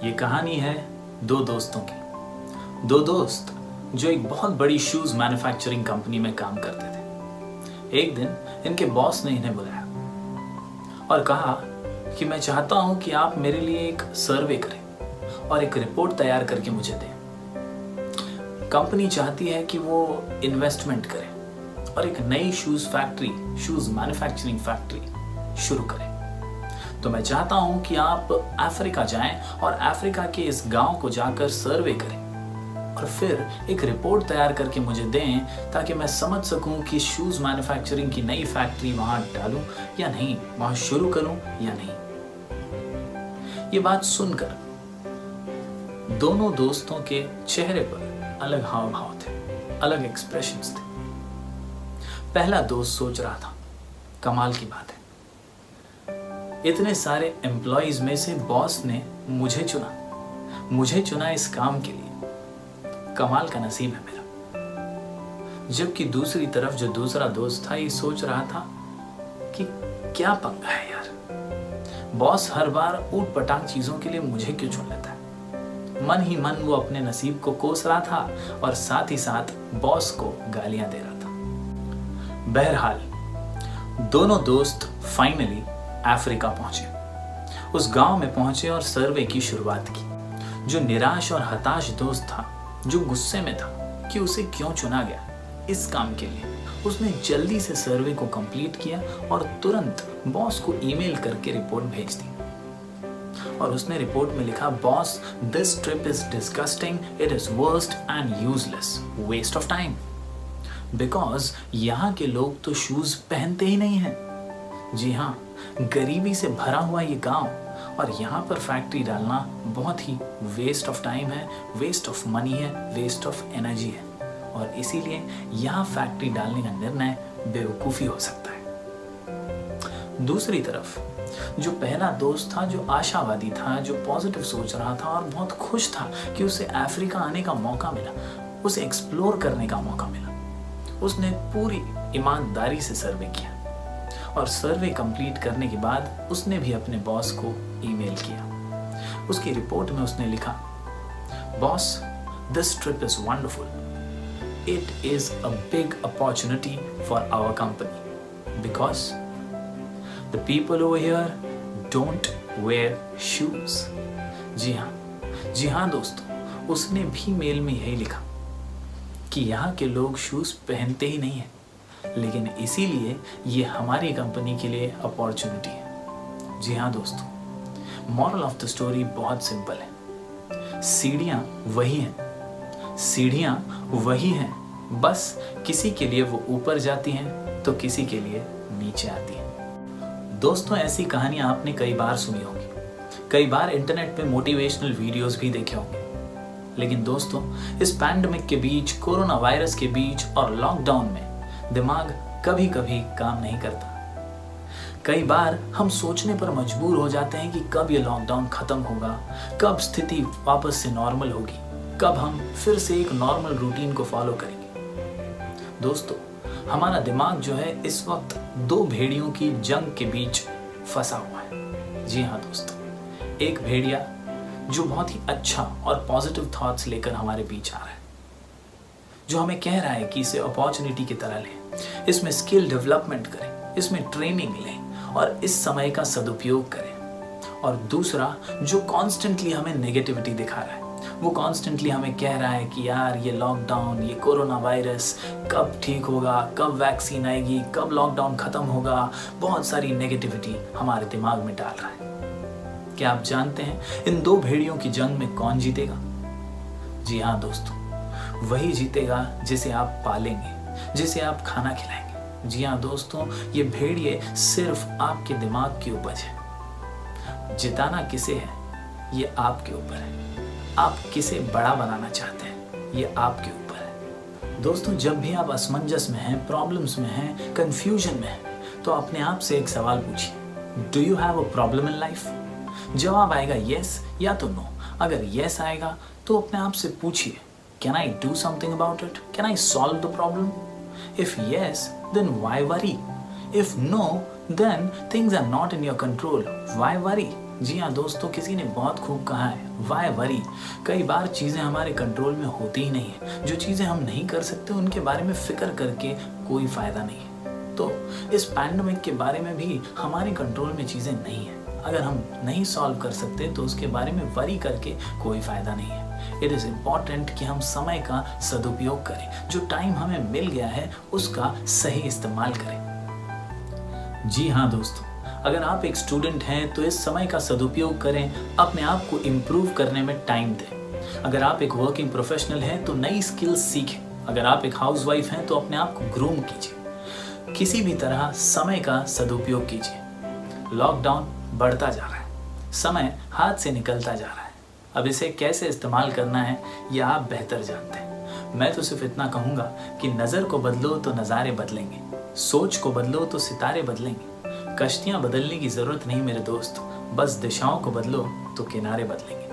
ये कहानी है दो दोस्तों की। दो दोस्त जो एक बहुत बड़ी शूज मैन्युफैक्चरिंग कंपनी में काम करते थे। एक दिन इनके बॉस ने इन्हें बुलाया और कहा कि मैं चाहता हूं कि आप मेरे लिए एक सर्वे करें और एक रिपोर्ट तैयार करके मुझे दें। कंपनी चाहती है कि वो इन्वेस्टमेंट करें और एक नई शूज मैन्युफैक्चरिंग फैक्ट्री शुरू करें। तो मैं चाहता हूं कि आप अफ्रीका जाएं और अफ्रीका के इस गांव को जाकर सर्वे करें और फिर एक रिपोर्ट तैयार करके मुझे दें ताकि मैं समझ सकूं कि शूज मैन्युफैक्चरिंग की नई फैक्ट्री वहां डालूं या नहीं, वहां शुरू करूं या नहीं। ये बात सुनकर दोनों दोस्तों के चेहरे पर अलग हाव भाव थे, अलग एक्सप्रेशंस थे। पहला दोस्त सोच रहा था, कमाल की बात है, इतने एम्प्लॉइज एम्प्लॉयज में से बॉस ने मुझे चुना इस काम के लिए। कमाल का नसीब है मेरा। जबकि दूसरी तरफ जो दूसरा दोस्त था ये सोच रहा था कि क्या पंगा है यार, बॉस हर बार ऊट पटांग चीजों के लिए मुझे क्यों चुन लेता है। मन ही मन वो अपने नसीब को कोस रहा था और साथ ही साथ बॉस को गालियां दे रहा था। बहरहाल दोनों दोस्त फाइनली अफ्रीका पहुंचे, उस गांव में पहुंचे और सर्वे की शुरुआत की। जो निराश और हताश दोस्त था, जो गुस्से में था कि उसे क्यों चुना गया इस काम के लिए, उसने जल्दी से सर्वे को कंप्लीट किया और तुरंत बॉस को ईमेल करके रिपोर्ट भेज दी। और उसने रिपोर्ट में लिखा, boss, this trip is disgusting, it is worst and useless, waste of time, because यहाँ के लोग तो शूज पहनते ही नहीं हैं। जी हाँ, गरीबी से भरा हुआ ये गांव और यहाँ पर फैक्ट्री डालना बहुत ही वेस्ट ऑफ टाइम है, वेस्ट ऑफ मनी है, वेस्ट ऑफ एनर्जी है और इसीलिए यहाँ फैक्ट्री डालने का निर्णय बेवकूफ़ी हो सकता है। दूसरी तरफ जो पहला दोस्त था, जो आशावादी था, जो पॉजिटिव सोच रहा था और बहुत खुश था कि उसे अफ्रीका आने का मौका मिला, उसे एक्सप्लोर करने का मौका मिला, उसने पूरी ईमानदारी से सर्वे किया और सर्वे कंप्लीट करने के बाद उसने भी अपने बॉस को ईमेल किया। उसकी रिपोर्ट में उसने लिखा, boss, this trip is wonderful, it is a big opportunity for our company because the people over here don't wear shoes. जी हाँ दोस्तों, उसने भी मेल में यही लिखा कि यहाँ के लोग शूज पहनते ही नहीं है, लेकिन इसीलिए ये हमारी कंपनी के लिए अपॉर्चुनिटी है। जी हाँ दोस्तों, मॉरल ऑफ द स्टोरी बहुत सिंपल है। सीढ़ियाँ वही हैं, बस किसी के लिए वो ऊपर जाती हैं तो किसी के लिए नीचे आती हैं। दोस्तों, ऐसी कहानियां आपने कई बार सुनी होगी, कई बार इंटरनेट पे मोटिवेशनल वीडियोस भी देखे होंगे। लेकिन दोस्तों, इस पैंडेमिक के बीच, कोरोना वायरस के बीच और लॉकडाउन में दिमाग कभी कभी काम नहीं करता। कई बार हम सोचने पर मजबूर हो जाते हैं कि कब ये लॉकडाउन खत्म होगा, कब स्थिति वापस से नॉर्मल होगी, कब हम फिर से एक नॉर्मल रूटीन को फॉलो करेंगे। दोस्तों, हमारा दिमाग जो है इस वक्त दो भेड़ियों की जंग के बीच फंसा हुआ है। जी हाँ दोस्तों, एक भेड़िया जो बहुत ही अच्छा और पॉजिटिव थॉट्स लेकर हमारे बीच आ रहा है, जो हमें कह रहा है कि इसे अपॉर्चुनिटी की तरह लें, इसमें स्किल डेवलपमेंट करें, इसमें ट्रेनिंग लें और इस समय का सदुपयोग करें। और दूसरा जो कॉन्स्टेंटली हमें नेगेटिविटी दिखा रहा है, वो कॉन्स्टेंटली हमें कह रहा है कि यार ये लॉकडाउन, ये कोरोना वायरस कब ठीक होगा, कब वैक्सीन आएगी, कब लॉकडाउन खत्म होगा, बहुत सारी नेगेटिविटी हमारे दिमाग में डाल रहा है। क्या आप जानते हैं इन दो भेड़ियों की जंग में कौन जीतेगा? जी हाँ दोस्तों, वही जीतेगा जिसे आप पालेंगे, जिसे आप खाना खिलाएंगे। जी हाँ दोस्तों, ये भेड़िए सिर्फ आपके दिमाग की उपज है। जिताना किसे है ये आपके ऊपर है। आप किसे बड़ा बनाना चाहते हैं ये आपके ऊपर है। दोस्तों, जब भी आप असमंजस में हैं, प्रॉब्लम्स में हैं, कंफ्यूजन में हैं, तो अपने आप से एक सवाल पूछिए, do you have a problem in life? जवाब आएगा यस या तो नो। अगर यस आएगा तो अपने आप से पूछिए, can I do something about it? Can I solve the problem? If yes, then why worry? If no, then things are not in your control. Why worry? जी हाँ दोस्तों, किसी ने बहुत खूब कहा है, वाई वरी। कई बार चीज़ें हमारे कंट्रोल में होती ही नहीं है। जो चीज़ें हम नहीं कर सकते उनके बारे में फिक्र करके कोई फ़ायदा नहीं है। तो इस पैंडमिक के बारे में भी हमारे कंट्रोल में चीज़ें नहीं है। अगर हम नहीं सॉल्व कर सकते तो उसके बारे में वरी करके कोई फ़ायदा नहीं है। इट इज़ इम्पॉर्टेंट कि हम समय का सदुपयोग करें। जो टाइम हमें मिल गया है उसका सही इस्तेमाल करें। जी हाँ दोस्तों, अगर आप एक स्टूडेंट हैं तो इस समय का सदुपयोग करें, अपने आप को इम्प्रूव करने में टाइम दें। अगर आप एक वर्किंग प्रोफेशनल हैं तो नई स्किल्स सीखें। अगर आप एक हाउसवाइफ हैं तो अपने आप को ग्रूम कीजिए। किसी भी तरह समय का सदुपयोग कीजिए। लॉकडाउन बढ़ता जा रहा है, समय हाथ से निकलता जा रहा है। अब इसे कैसे इस्तेमाल करना है यह आप बेहतर जानते हैं। मैं तो सिर्फ इतना कहूँगा कि नज़र को बदलो तो नज़ारे बदलेंगे, सोच को बदलो तो सितारे बदलेंगे। कश्तियाँ बदलने की ज़रूरत नहीं मेरे दोस्त, बस दिशाओं को बदलो तो किनारे बदलेंगे।